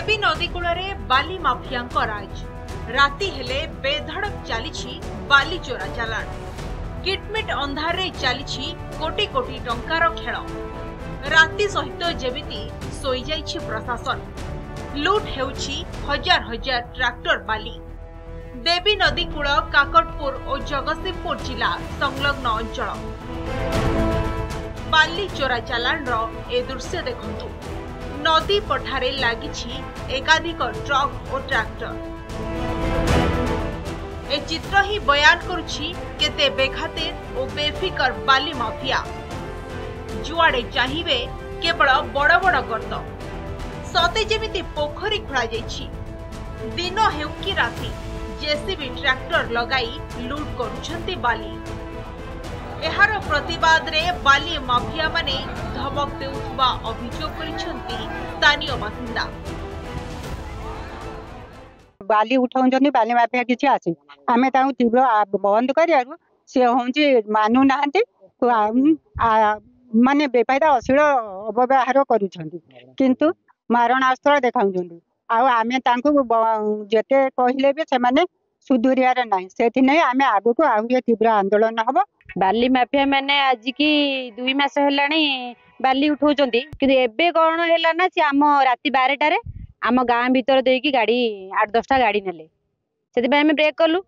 देवी नदी कूल बाली माफिया राज राति हेले बेधड़क चली बाली चोरा चालाण किटमिट अंधार चली कोटी कोटी टंकार खेल राति सहित जेमिति सोई जाइछि प्रशासन लुट हेउछि हजार हजार ट्रैक्टर बाली देवी नदी कूल काकटपुर और जगतसिंहपुर जिला संलग्न अंचल बाली चोरा चालाण ए दृश्य देखंतु नदी पठारे लागिछि एकाधिक ट्रक और ट्रैक्टर ए चित्र ही बयान करुछि केते बेखातिर और बेफिकर बाली माफिया जुआड़े चाहिए केवल बड़ बड़ गर्त सते जेमिति पोखरी खोला जाइछि दिन हेउ कि राति जेसीबी ट्रैक्टर लगाई लूट करुछंती बाली एहार प्रतिवाद रे बाली माफिया माने धमक देउथबा अभियोग करिसंती स्थानीय बासिंदा बाली उठाउछंती बाली माफिया किछि आसी आमे ताऊ तीव्र बंद करियारु से होंची मानु नाहंती माने बेपायदा अशिल अव्यवहार करुछंती किंतु मारणास्त्र देखाउछंती आ आमे तांको जेते कहिले बे से माने सुधुरियार नाही सेथि नै आमे आगु को आहुए तीव्र आंदोलन हबो बाली माफिया मैंने आज की 2 मास हेलाणी बाली उठाउछंती कि एबे कोन हेला ना से आम राति 12टारे आम गाँ भीतर देकी गाड़ी 8-10टा गाड़ी नेले सेति आम ब्रेक कलु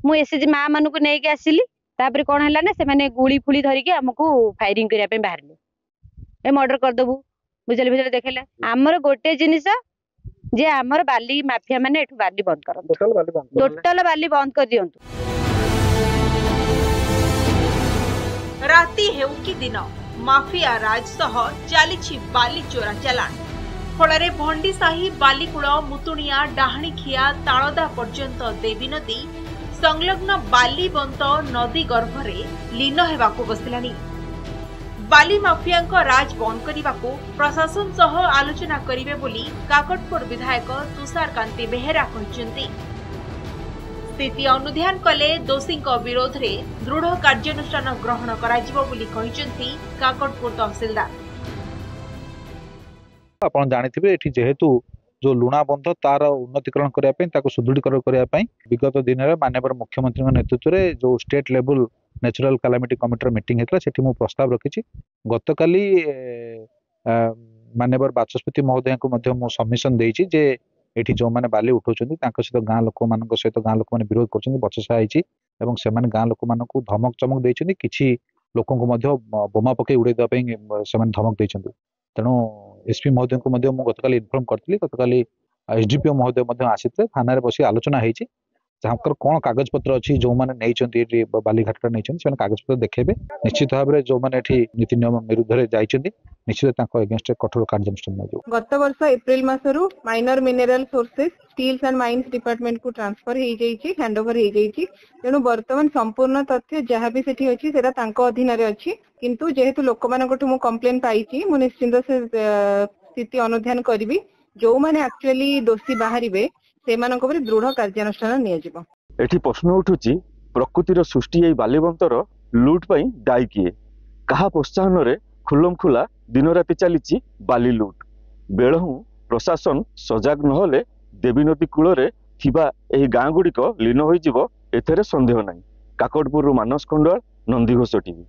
मु एसएजी माँ मानू को नेकी आसिली तापर कोन हेला ना से माने गुली फुली धरिकी हमको फायरिंग करिया पे बाहरले ए मर्डर कर दबु बुझले बुझले देखेला हमर गोटे जिनिस जे हमर बाली माफिया माने एठु बाली बंद करन टोटल बाली बंद कर दियंतु राति हेउ कि दिन माफिया राज सह चली बाली चोरा चालाण फल भंडीसाही बालीकूल मुतुणिया डाहाणीखिया तालदा पर्यंत देवी नदी संलग्न बालीबंत नदी गर्भरे लीन हेबाकु बसिलानी बाली माफिया राज बंद करने प्रशासन सह आलोचना करिवे बोली काकटपुर विधायक तुषारकांति बेहेरा कहते स्थिति अनुध्यान कले दोषी विरोध में दृढ़ कार्यानुष्ठान ग्रहण काकटपुर तहसीलदार आपण जानिथिबे एठी जेहेतु जो लुणा बंध तार उन्नतीकरण करने सुदृढ़ीकरण करने विगत दिन में माननीय मुख्यमंत्री नेतृत्व में जो state level natural calamity committee meeting होता सेठी मु प्रस्ताव रखी गतकाली माननीय बाचस्पति महोदय को सबमिशन देइछि जे एठी जो माने बाली उठाउछंती तांको सहित गाँ लोक मानक सहित गाँ लोक माने विरोध करछंती बचसा आइछि एवं सेमाने गाँ लोक मानक धमक चमक देइछंती किछि लोकन को मध्य बोमा पके उड़े दबा पई सेमाने धमक देइछंती तेणु एसपी महोदय को मध्य मु गतकाली इन्फॉर्म करथिली गतकाली एसडीपीओ महोदय मध्य आसीथे थाना रे बसी आलोचना हेछि जहाँकर कौन कागज पत्र अच्छी जो मैंने नहीं बालीघाटा नहीं से कागज पत्र देखेबे निश्चित भाव में जो मैंने नीति नियम विरुद्ध जाइछंती निश्चित अगेंस्ट कठोर कार्यानुष्ठान नै गत वर्ष एप्रिल मासरू minor mineral sources steels and mines department को ट्रांसफर हो जाइछि हैंडओवर हो जाइछि तेणु वर्तमान संपूर्ण तथ्य जहाँ भी सेठी अछि सेटा तांको अधीन रे अछि किंतु जेहेतु लोक मानकठु मु कंप्लेन पाइछि मु निश्चिंत से स्थिति अनुध्यान करिवि जो माने एक्चुअली दोषी बाहरिबे से मानक पर दृढ़ कार्यानुष्ठान नियाजिबो एठी प्रश्न उठुछि प्रकृतिर सृष्टि एई बालीबंतर लूट पई दायी किए कहा प्रोत्साहन रे खुल्लम खुला दिन राति चलीछि बाली लूट बेळहु प्रशासन सजाग नहले देवी नदी कूल रे थिबा एही गाँ गुड़िक लीन होई जिवो एथरे संदेह नाही काकटपुर मानस खंडवाल नंदीघोष टीवी।